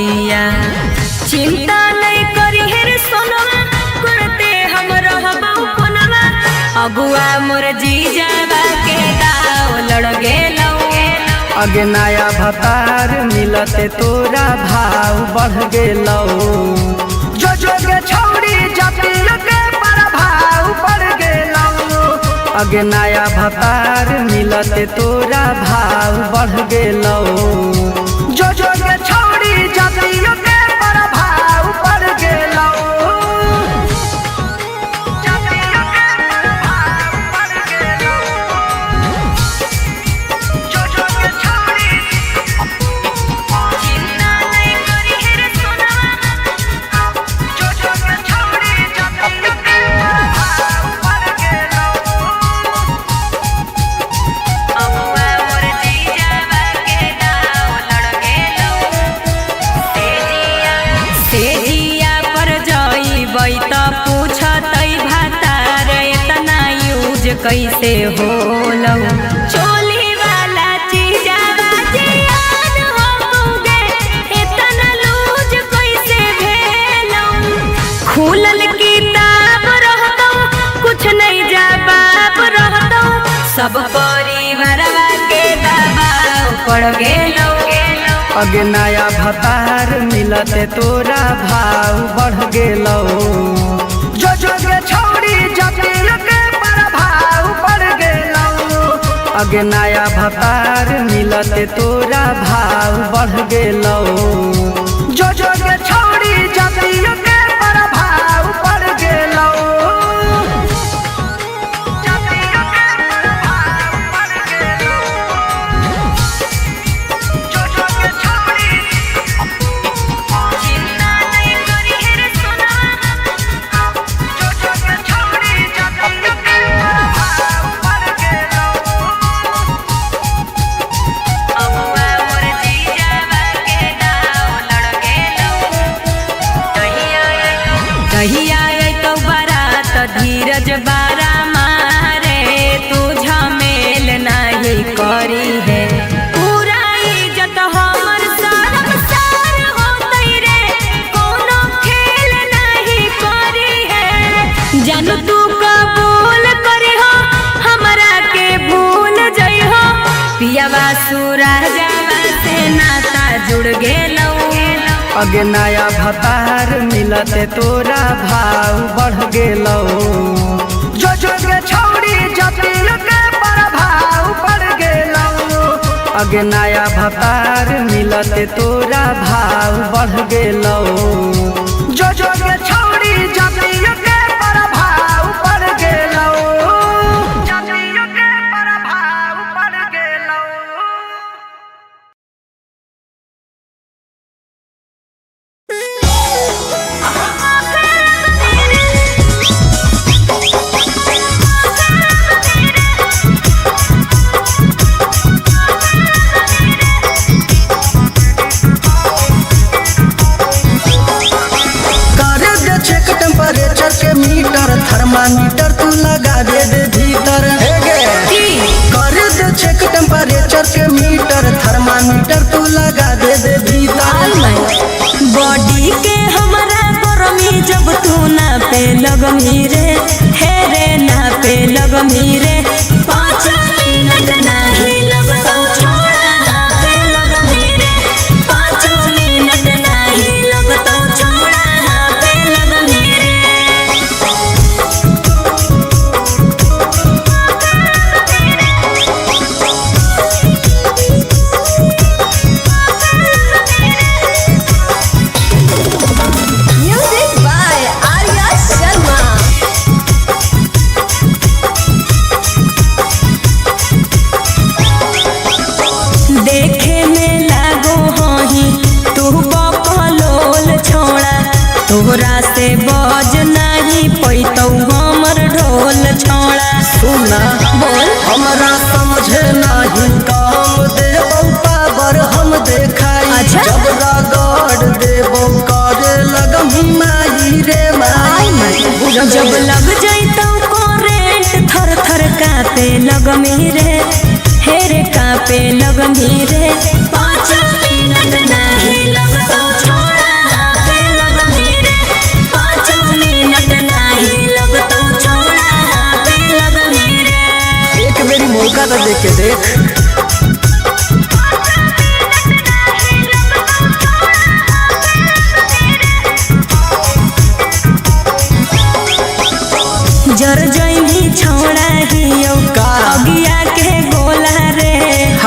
बतिया। चिंता नहीं करी हेर सोनवा करते हम रहबौ कोनवा। अगुआ मोर जीजावा के दाव लड़ गेलौ। अगे नया भतार मिलते तोरा भाव बढ़ गेलौ। जो जोगे छौड़ी जतियों के प्रभाव बढ़ गेलौ। अगे नया भतार मिलते तोरा भाव बढ़ गेलौ। जो जोगे छौड़ी जतियों के प्रभाव बढ़ गेलौ। कैसे होलौ चोली वाला चीजावा जियान होगे इतना लूज कैसे भेलौ। खुलल किताब रहतौ कुछ नहीं जवाब रहतौ। सब परिवारवा के दबाव पड़ गेलौ। अगे नया भतार मिलते तोरा भाव बढ़ गेलौ। जो जोगे छौड़ी जतियों के प्रभाव बढ़ गेलौ। अगे नया भतार मिलते तोरा भाव बढ़ गेलौ। जो जोगे छौड़ी जतियों के प्रभाव बढ़ गेलौ। धीरज बारा मारे तू झमेल नहीं करी है। पूरा इज्जत हमर शर्म सार होतै रे कोनो खेल नहीं करी है। जानू तू कबूल करी हो हमरा के भूल जई हो। पियावा सूरजवा से नाता जुड़ गेलौ। अगे नया भतार मिलते तोरा भाव बढ़ गेलौ। जो जोगे छौड़ी जतियों के प्रभाव बढ़ गेलौ। अगे नया भतार मिलते तोरा भाव बढ़ गेलौ। जो जोगे छौड़ी जतियों के प्रभाव बढ़ गेलौ। जतियों के प्रभाव बढ़ गेलौ। थर्मामीटर तू लगा दे भीतर कर दे चेक टेम्परेचर के मीटर। थर्मामीटर तू लगा दे भीतर। बॉडी के हमारा गरमी जब तू ना पे लगमी रे हे रे ना पे लगमी रे। 5 मिनट नहीं लगतौ छोड़ा ना पे लगमी रे। 5 मिनट नहीं लगतौ छोड़ा ना पे लगमी रे। तोहरा से बज नहीं पैतौ हमर ढोल छोड़ा। सुना बोल हमरा समझे नहीं काम देबौ पावर हम देखाई। अच्छा? जब रगड़ देबौ करे लगमी माई रे माई। जब लग जैतौ करेंट थर थर कांपे लगमी रे हे रे कांपे लगमी रे। 5 मिनट नहीं लगतौ। मौका तो देख के देख। जर जइनी छोड़ा हियो अगिया के गोला रे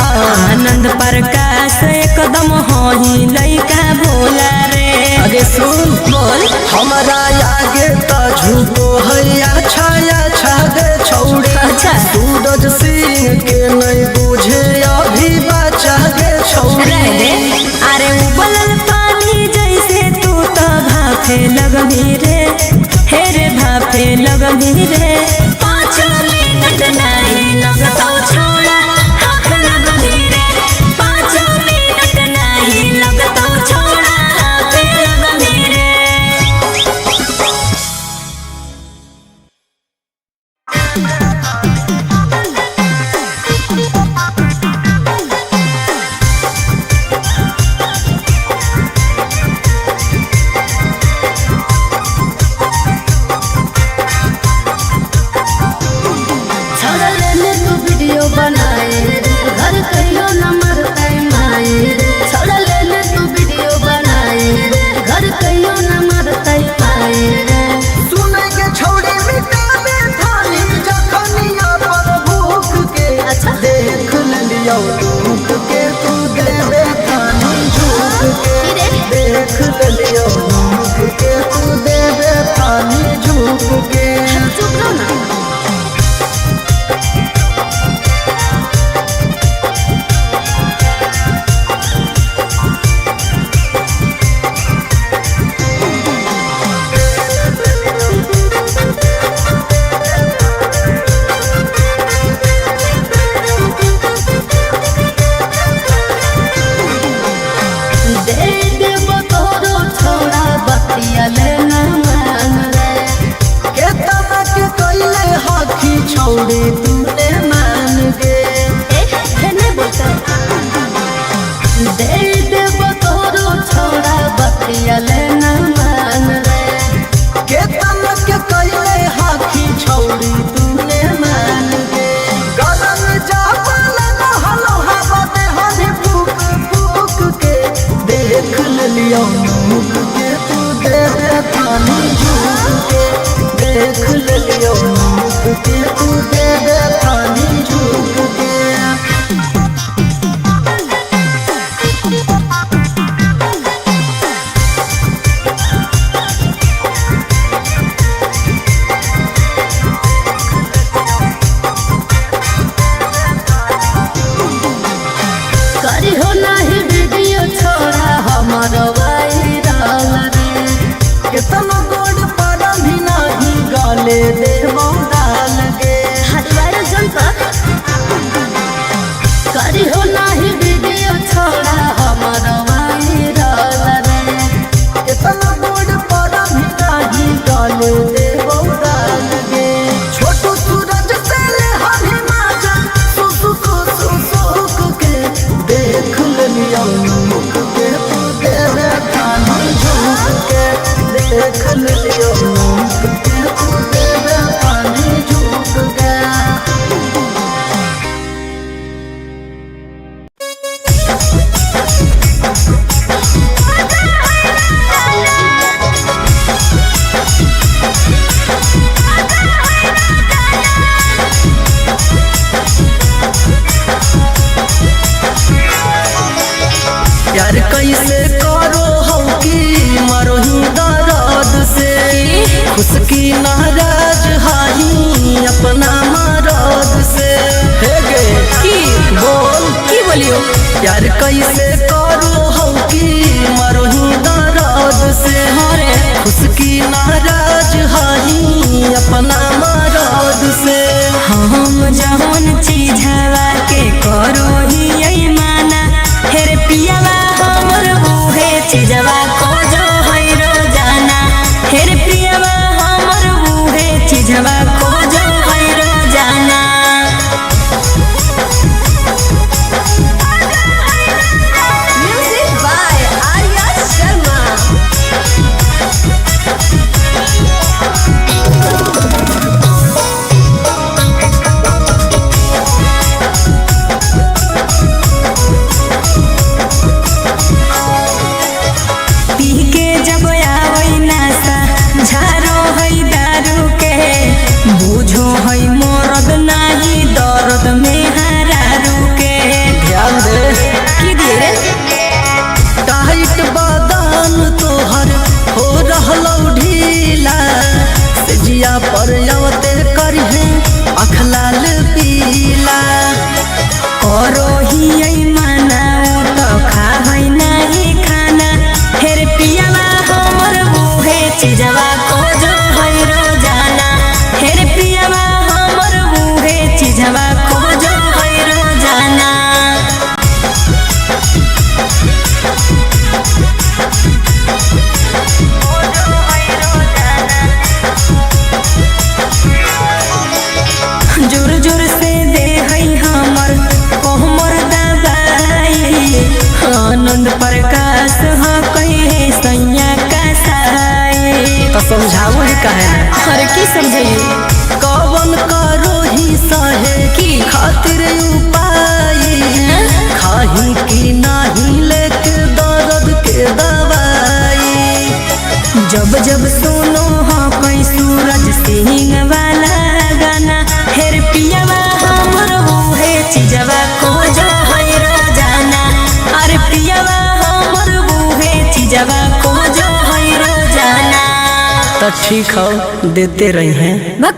आनंद प्रकाश एकदम होही लइका भोला रे। अरे सुन बोल हमारा आगे तो झूठो है अच्छा अच्छा दे छौड़ी। अच्छा सूरज सिंह के नहीं बुझे अभी बचा दे छौड़ी। रह दे अरे उबलल पानी जैसे तू तो भाफे लगभी रे हे रे भाफे लगभी रे। 5 मिनट नहीं लगतो छोड़ा हाथ लगभी रे 5 मिनट नहीं लगतो छोड़ा हाथ लगभी रे। छोड़ा लेने तू वीडियो बनाए घर कहियो नंबर टाइम आए। छोड़ा लेने तू वीडियो बनाए घर कहियो नंबर टाइम आए। सुने के छौड़ी मिटावे थाली जखनिया पर भूख के। अच्छा देख लियो झूठ के तू देवे थाली झूठ के। देख लियो झूठ के तू देवे थाली झूठ के। चुप रहो ना। दे देबो तोरो छोड़ा बतिया लेना मान रे। के तना के कइले हखी छौड़ी तूने मान गे। नहीं बोलता दे देबो तोरो छोड़ा बतिया लेना मान रे। के तना के कइले हखी छौड़ी तूने मान गे। गलन जापल न हलो हवा दे हनी फूक फूक के। देख लियो मुख के तू देवे थानी झूठ के। देख लियो मुख के तू देवे थानी झूठ के। करी हो नहीं वीडियो छोड़ा हमारो वायरल रे। केतनो गोड़ पर भी नहीं गाले दे डाल गे। हटवारे जनता करी हो नहीं वीडियो छोड़ा हमारो वायरल रे। केतनो गोड़ पर भी नहीं गाले दे डाल गे। छोटू सूरज से ले हभी माजा सुसुक सुसुक के। देख लियो मुख के तू देवे थानी झूठ के। देख लियो मुख के तू देवे थानी झूठ के। प्यार कैसे करो हो कि मरो ही दर्द से। खुश की नाराज हाही अपना मरद से। हे गे की बोल की बोलियो प्यार कैसे करो हो कि मरो ही दर्द से। हरे खुश की नाराज हाही अपना मरद से। हम जवन चीज हवा के करो ही यही माना हेरे पियावा हमर बूहे चीजवा को जो है रोजाना। हेरे पियावा हमर बूहे चीजवा को जो है रोजाना। Music by Arya Sharma. काहे ना अरे की समझाइए कवन करो ही सहे की खातिर उपाय खाही की नाही लेके दर्द के दवाई जब जब सुनो हाँ कोई सूरज सिंह वाला गाना हेर पियावा हमर है चीजवा को जो है रोजाना अरे पियावा हमर है चीजवा को जो है रोजाना तो ठीक हो देते रही हैं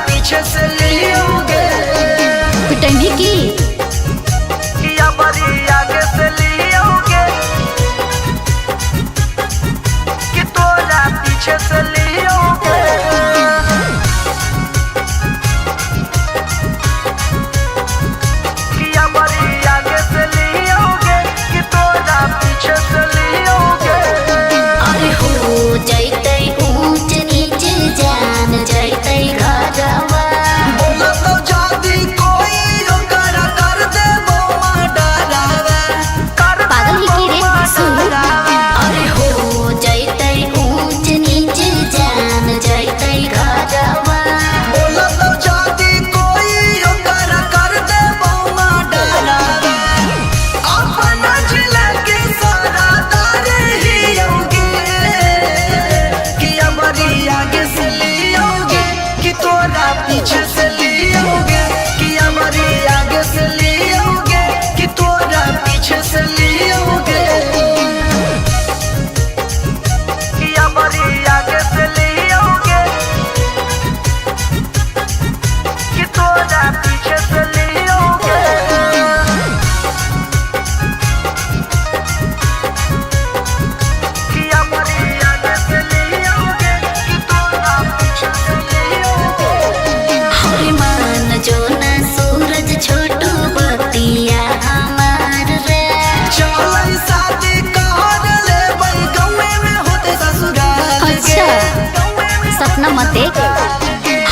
पीछे से लियोगे पिटनी की या बड़ी आगे से लियोगे कि तोरा पीछे से लियोगे या बड़ी आगे से लियोगे कि तोरा पीछे से लियोगे अरे हो जाइते ऊंच नीच जान जाइते राजावा बोला तो जादी कोई ओकर कर दे बोमा डरावा कर पागल ही की रे सुन अरे हो जाइते ऊंच नीच जान जाइते राजावा बोला तो जादी कोई ओकर कर दे बोमा डरावा अपना जिला के सारा दारे ही होगे कि हमारी आगे से लियोगे कि तोरा पीछे से लियोगे कि हमारी आगे से लियोगे कि तोरा पीछे से लियोगे कि हमारी आगे से लियोगे कि तोरा पीछे से लियोगे कि हमारी आगे से लियोगे कि तोरा पीछे से लियोगे हरे मान जो ना सूरज छोटू बतिया हमार रे चलाई शादी कर ले बई गौवे में होते ससुराल के अच्छा सपना मत देख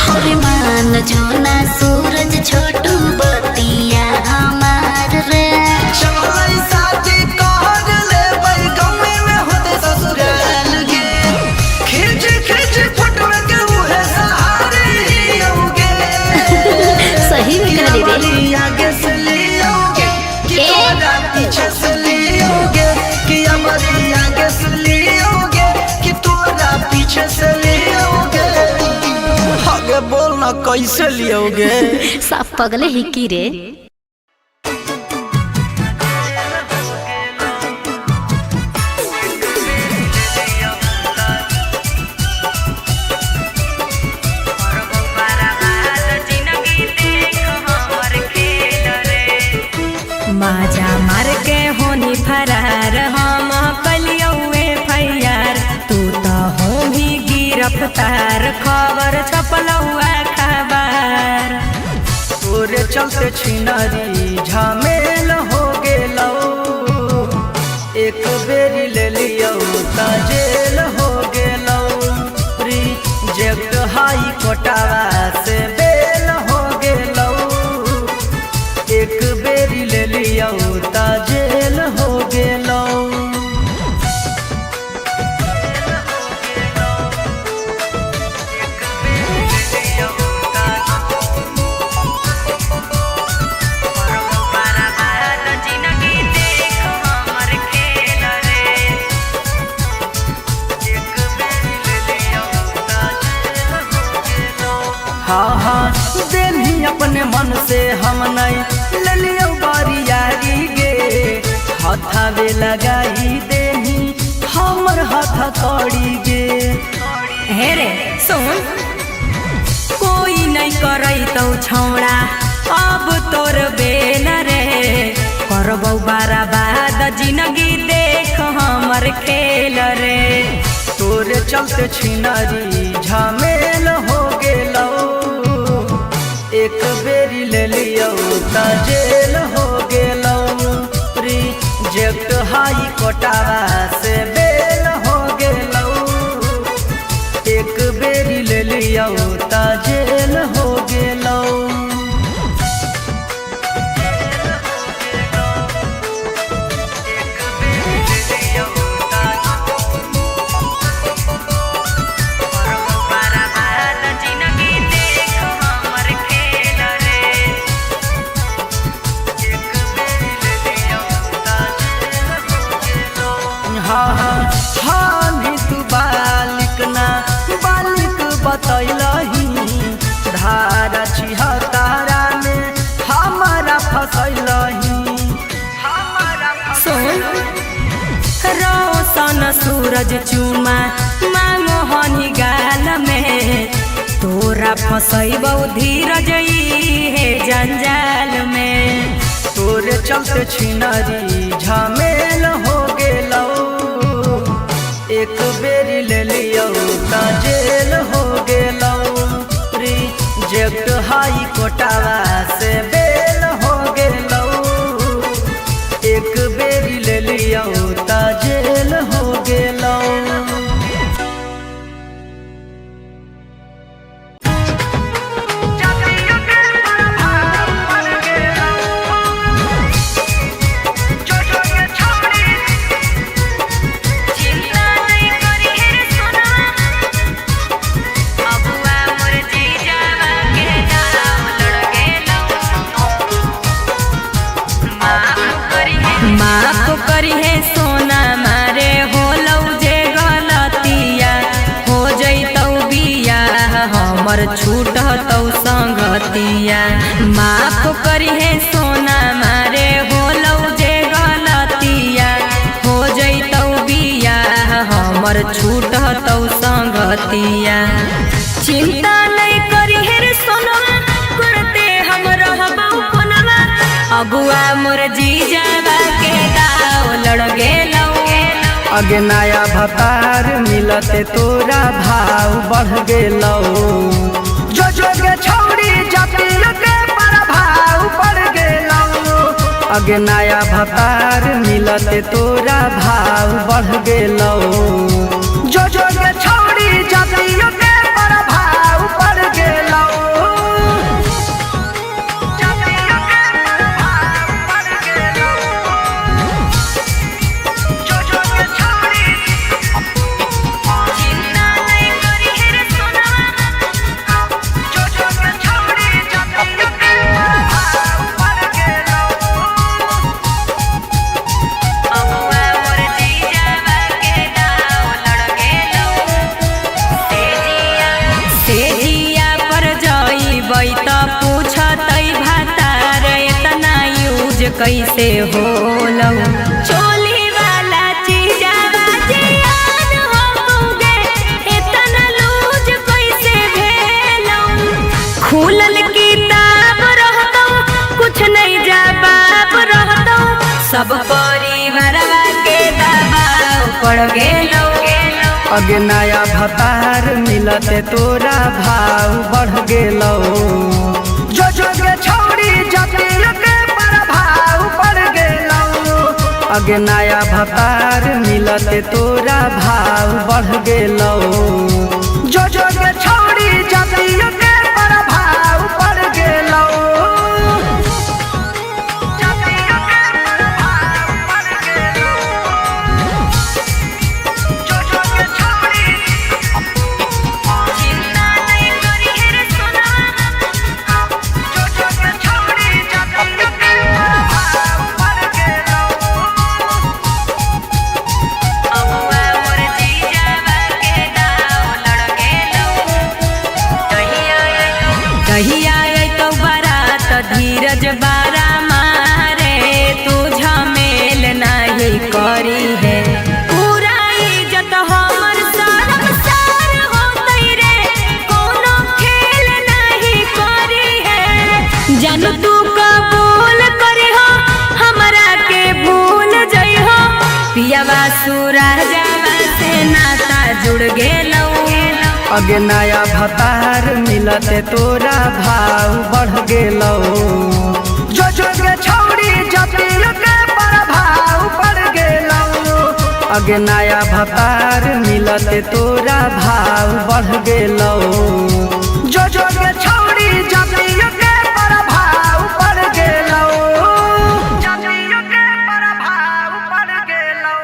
हरे मान जो ना सूरज छोटू बतिया हमार रे चलाई शादी कर ले बई गौवे में होते ससुराल के खिंच खिंच फोटो के उहे सहारे ही होगे सही में कह रे हमारी आगे से लियोगे कि तोरा पीछे से लियोगे कि हमारी आगे से लियोगे कि तोरा पीछे से लियोगे आगे बोलना कैसे लियोगे साफ पगले ही की रे माजा मार के होनी फरार हम कलियौए फैयार तू तो हो भी गिरफ्तार खबर छपलौआ खबर तोरे चलते छिनारी झमेल हो गेलौ एक बेरी ले लियो त जेल हो गेलौ रिजेक्ट हाई कोटावा से बेल हो गेलौ एक बेरी ले लियो त जेल हो गेलौ हाँ हाँ देनी अपने मन से हम नहीं ले लियो बारियारी गे हथावे लगाई देनी हमर हाथ कड़ी गे हे रे सुन कोई नहीं करई तो छौड़ा अब तोर बेल रे करबौ बर्बाद जिंदगी देख हमर खेल रे तोरे चलते छिनरी झमेल हो गेलौ एक बेरी ले लियो त जेल हो गेलौ रिजेक्ट हाई कोटावा से बेल हो गेलौ एक बेरी ले लियो त जेल हो गेलौ बतैलही धारा छिहतारा में हमारा फसैलही सुन रोशन सूरज चुमा मांगो हनी गाल में तोरा फसैबौ धीरज हे जंजाल में तोरे चलते छिनरी झमेल हो गेलौ एक बेरी ले लियो त जेल हो गेलौ रिजेक्ट हाई कोटावा से बेल हो गेलौ एक बेरी ले लियो त जेल हो गेलौ माफ करी है सोना मारे हो लौ जे गलतिया हो जैतौ बिया हमर छूटतौ संगतिया माफ करी है सोना मारे हो लौ जे गलतिया हो जैतौ बिया हमर छूटतौ संगतिया चिंता नहीं करी है रे सोना करते हम रहबौ कोनवा अबुआ मोर जीजावा के दाव लड़ गेलौ अगे नया भतार मिलते तोरा भाव बढ़ गेलौ जो जोगे छौड़ी जतियो के प्रभाव पड़ गेलौ अगे नया भतार मिलते तोरा भाव बढ़ गेलौ जो जोगे छौड़ी जतियो के प्रभाव पड़ गेलौ कैसे होलौ चोली वाला चीजावा जियान होगे इतना लूज कैसे भेलौ खुलल किताब रहतौ कुछ नहीं जवाब रहतौ सब परिवारवा के दबाव पड़ गेलौ अगे नया भतार मिलते तोरा भाव बढ़ गेलौ जो जोगे छौड़ी जतियो के प्रभाव पड़ गेलौ अगे नया भतार मिलते तोरा भाव बढ़ गेलौ जो जोगे छौड़ी जतियो के प्रभाव पड़ गेलौ अबुआ मोर जीजावा के दाव जानू तू कबूल करी हो हमरा के भूल जई हो पियावा सूरजवा से नाता जुड़ गेलौ अगे नया भतार मिलते तोरा भाव बढ़ गेलौ जो जो के छौड़ी जतिल के प्रभाव पड़ गेलौ अगे नया भतार मिलते तोरा भाव बढ़ गेलौ जो जो के छौड़ी जतिल के प्रभाव पड़ गेलौ जतिल के प्रभाव पड़ गेलौ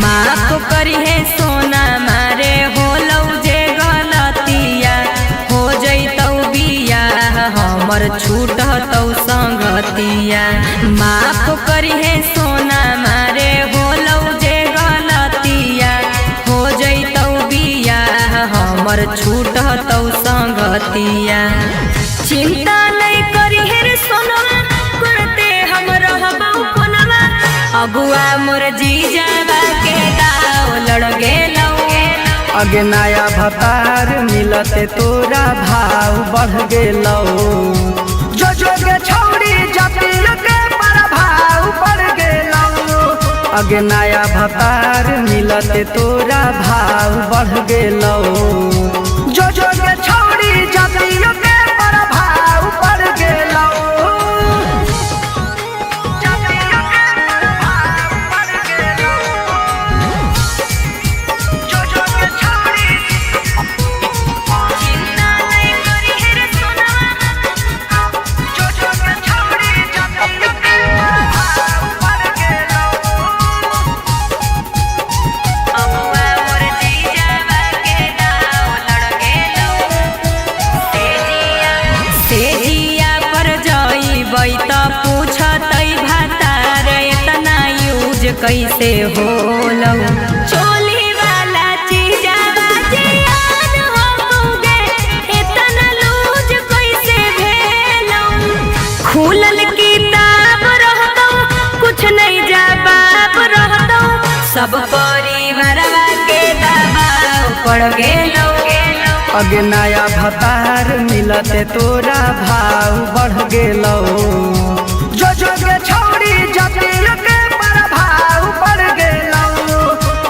माफ करी है सोना मारे होलौ जे गलतिया हो जैतौ बियाह हमर छूटतौ संगतिया माफ करी है सोना मारे होलौ जे गलतिया हो जैतौ बियाह हमर छूटतौ संगतिया चिंता नहीं करी है सोना करते हम रहबौ कोनवा अगुआ मोर जीजावा के दाव लड़ गेलौ अगे नया भतार मिलते तोरा भाव बढ़ गेलौ जो जो के छौड़ी जतिल के प्रभाव पड़ गेलौ अगे नया भतार मिलते तोरा भाव बढ़ गेलौ जो जो के छौड़ी जतिल के प्रभाव पड़ गेलौ कैसे होलौ चोली वाला चीजावा जियान होगे इतना लूज कैसे भेलौ खुलल किताब रहतौ कुछ नहीं जवाब रहतौ सब परिवारवा के दबाव पड़ गेलौ अगे नया भतार मिलते तोरा भाव बढ़ गेलौ जो जो के छौड़ी जतिल के प्रभाव पड़ गेलौ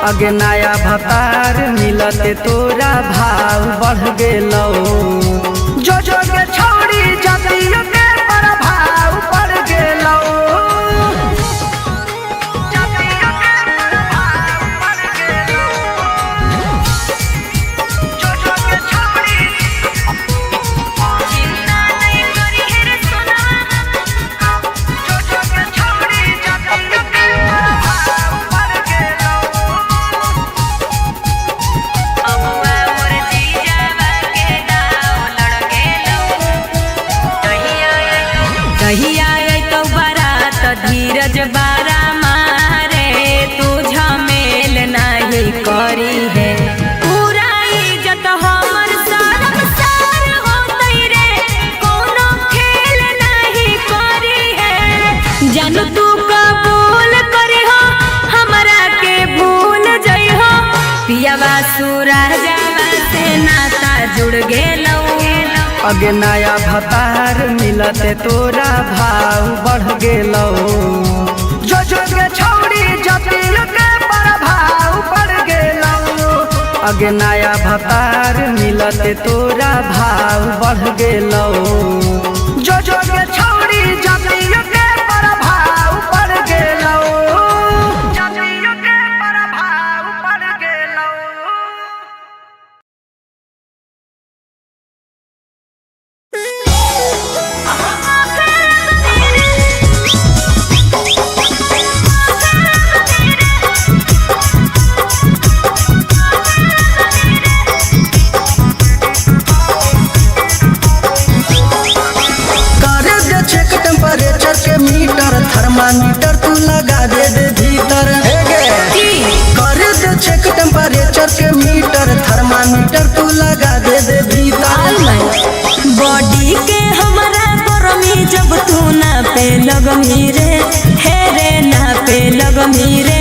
अगे नया भतार मिलते तोरा भाव बढ़ गेलौ जो जो के छौड़ी जतिल के प्रभाव पड़ गेलौ धीरज बारा मारे तू झमेल नहीं करी है पूरा इज्जत हमर सरम सार होतै रे कोनो खेल नहीं करी है जानू तू कबूल करी हो हमरा के भूल जई हो पियावा सूरजवा से नाता जुड़ गेलौ अगे नया भतार मिलते तोरा भाव बढ़ गेलौ जो जो के छौड़ी जतिल के प्रभाव पड़ गेलौ अगे नया भतार मिलते तोरा भाव बढ़ गेलौ जो जो के छौड़ी जतिल के प्रभाव पड़ गेलौ जतिल के प्रभाव पड़ गेलौ थर्मामीटर तू लगा के मीटर थर्मामीटर तू लगा दे भीतर। बॉडी के हमारा गरमी जब तू ना पे लगमी रे, हे रे ना पे लगमी रे,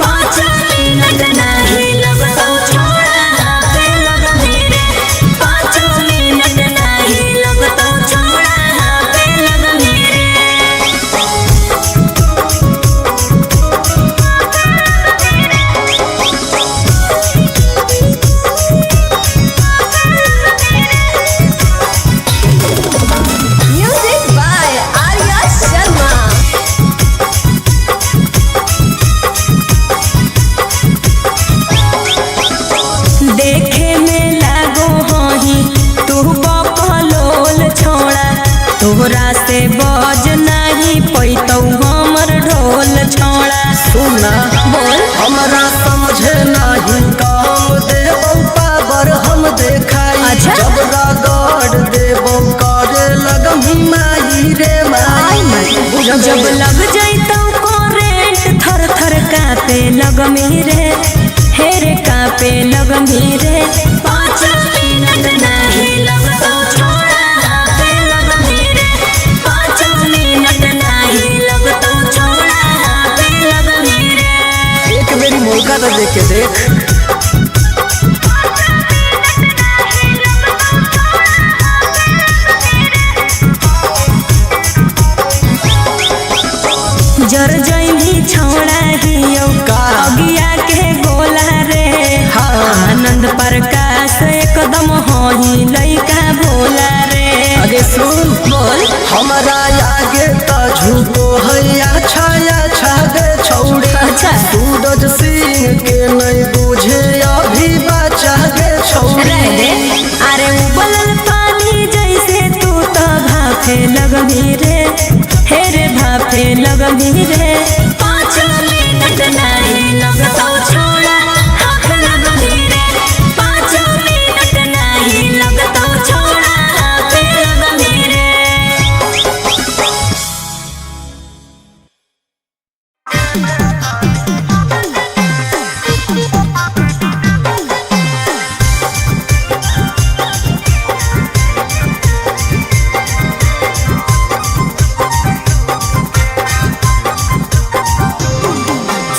5 मिनट नहीं लगता छोड़ा ना पे लगमी रे, 5 मिनट नहीं लगता छोड़ा ना पे लगमी रे। Music by Arya Sharma. देखे में लागो हही तू बकलोल छोड़ा, तोहरा से बज नहीं पैतौ हमर ढोल छोड़ा। सुना बोल हमरा समझे नहीं काम देबो पावर हम देखाई। अच्छा। जब रगड़ देबो करे लगमी माई रे माई। जब लग जैतौ करेंट थर थर कापे लगमी रे, हे रे कापे लगमी रे, 5 मिनट नहीं लगता छोड़ा ना पे लगमी रे, 5 मिनट नहीं लगता छोड़ा ना पे लगमी रे। एक मेरी मौका तो देख के देख। जर जैनी छोड़ा हियो का? अगिया के गोला रे, हाँ। आनंद प्रकाश एकदम होही लइका भोला रे। आगे सुन बोल हमारा आगे तो झूठो है अच्छा गे छौड़ी। अच्छा। सूरज सिंह के नहीं बुझे अभी बचा गे छौड़ी। रह दे, अरे उबलल पानी जैसे तू तो भाफे लगमी रे, हे रे भाफे लगमी रे, 5 मिनट नहीं लगता छोड़ा हाथ लगमी रे, 5 मिनट नहीं लगता छोड़ा हाथ लगमी रे।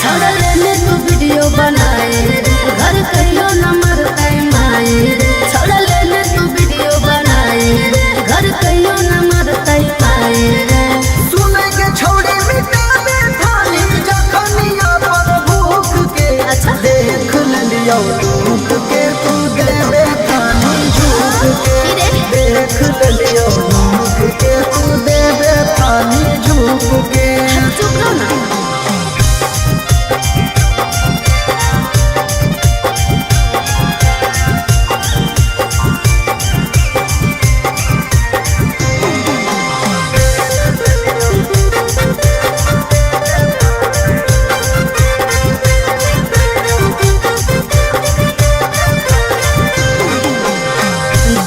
छोड़ लेने तू वीडियो बनाए रे, घर कहियो नंबर टाइम आए रे। छोड़ लेने तू वीडियो बनाए रे, घर कहियो नंबर टाइम आए रे। सुने के छौड़ी मिटावे थाली जखनिया पर भूख के। अच्छा। देख लियो लूट के तू देवे थाली झूठ के। देख लियो लूट के तू देवे थाली झूठ के। चुप रहो ना।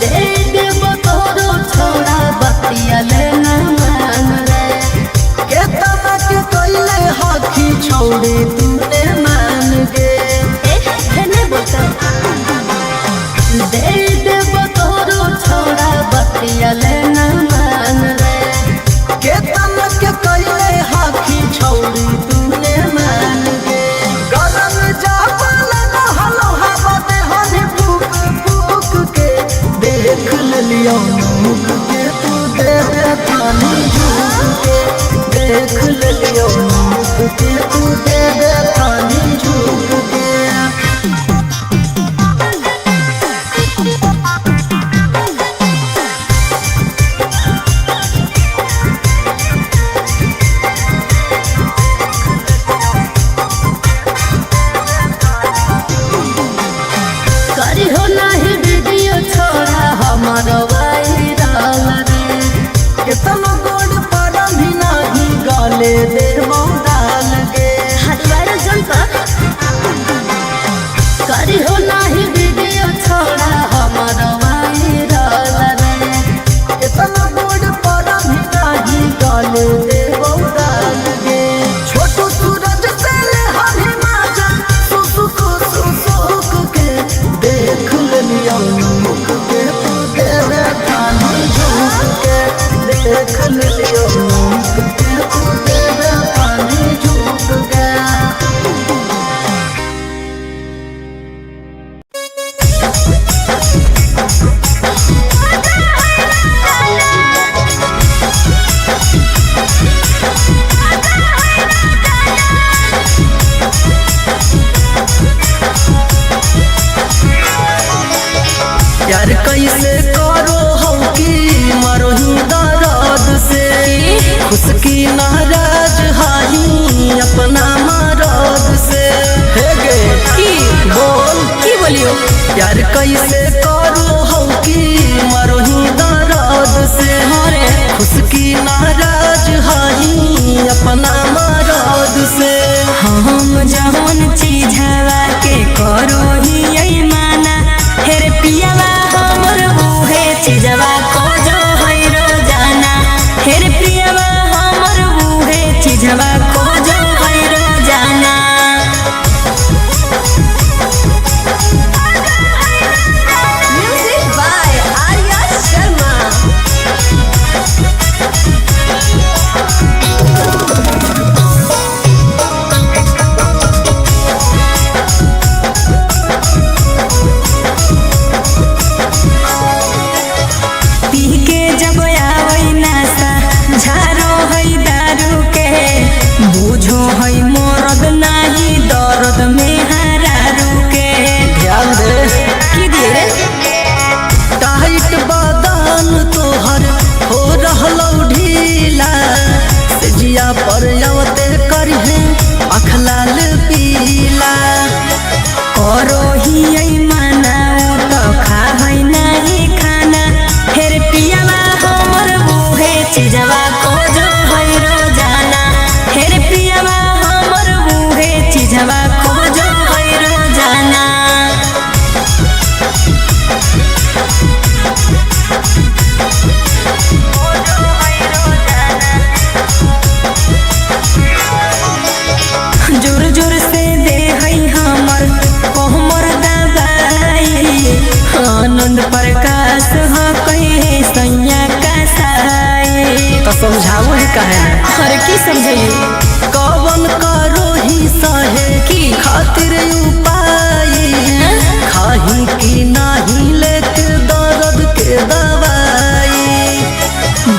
दे देबो तोरो छोड़ा बतिया लेना मान रे। केतना के कइले हाथी छौड़ी तूने मान गे। नहीं बोलता। दे देबो तोरो छोड़ा बतिया लेना मान रे। केतना के कइले हाथी छौड़ी तूने मान गे। गरम जापल रहलो हवा दे हनी फूक फूक के। देख लियो मुख के तू देवे थानी झूठ के। देख लियो मुख के तू देवे थानी झूठ के। करी हो नहीं वीडियो छोड़ा हमारो वायरल रे। केतना गोड़ पर भी नाही गाले देर डाल गे। हटवार जनता करी हो नहीं वीडियो छोड़ा हमारो वायरल रे। केतना गोड़ पर भी नाही गाले देर डाल गे। छोटू सूरज से ले हनी माजा सुसुक के। देख लियो के तू तेरे पानी झूठ गया। यार कैसे करो हम की मरोही दर्द से खुश की नाराज हाही अपना मरद से। हे गे की बोल की बोलियो यार कैसे करो हम की मरोही दर्द से अरे खुश की नाराज हाही अपना मरद से। हम जौन चीज हवा के करो ही यही माना हेरे पियावा हमर बूहे चीजवा को जो है रोजाना हेरे पियावा हमर बूहे चीजवा को जो है रोजाना। Music by Arya Sharma. पी के जब आवै नशा झारो है दारू के बूझो है मरद नाही दर्द में हरारू के। ध्यान दे की दिए रे टाइट बदन तोहर हो रहलौ ढीला से जिया पर आवते करहे अखलाल पीला। करो ही यही माना तो खा है नहीं खाना हेरे पियावा हमर बूहे चीजवा को जो है रोजाना हेरे पियावा हमर बूहे चीजवा को जो है रोजाना। जोर जोर से दे है हमर कोहमर दबाई आनंद प्रकाश ह कहे सैया का साई। तो समझाओ ही कहे अरे की समझाइए कवन करो ही सहे की खातिर उपाय खाही की नाही लेके दर्द के दवाई।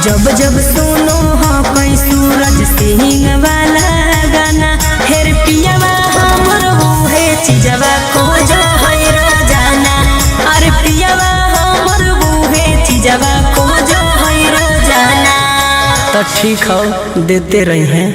जब जब सुनो हो कोई सूरज सिंह वाला गाना हेर पियावा हमर बूहे चीजवा को जो है रोजाना अरे पियावा हमर बूहे चीजवा को जो है रोजाना। तो ठीक हो देते रही हैं।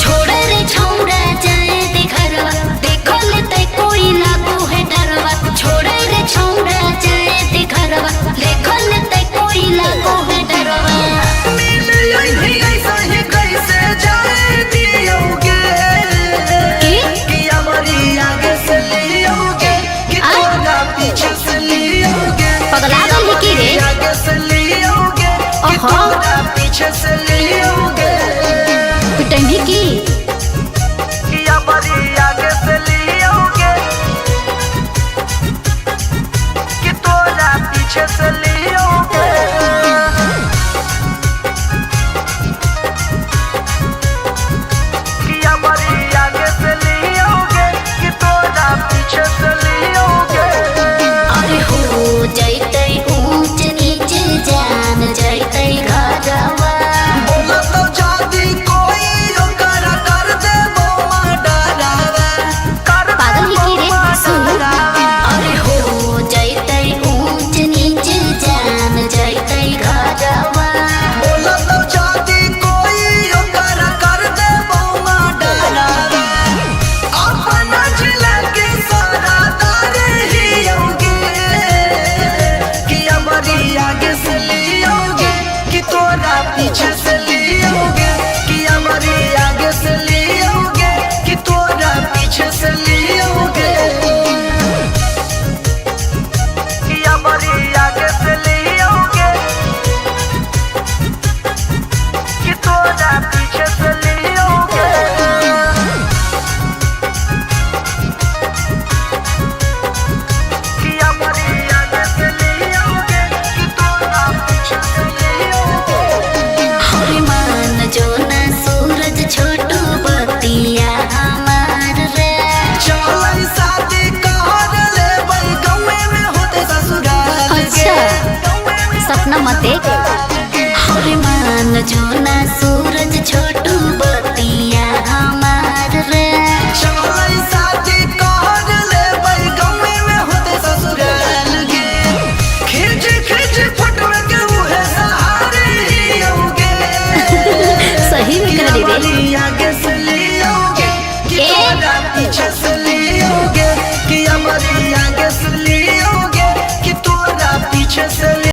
छोड़े रे छौड़ा जाए दे घरवा देखो ले ते कोई लागू है डरवा। छोड़े रे छौड़ा जाए दे घरवा देखो ले ते कोई लागू है डरवा। पगला गल है की रे ओहो पीछे से लियोगे पिटंगी की किया बड़ी आगे से लियोगे कि तोरा पीछे से लियोगे। किया बड़ी आगे से लियोगे कि तोरा पीछे से लियोगे। अरे हो जैते ऊंच नीच जान जैते घरवा। बोला तो जादी कोई ओकर कर दे बोमा डरावा पागल है की रे सुन। अरे हो जैते ऊंच नीच जान इतना मत देख। मान जो ना सूरज छोटू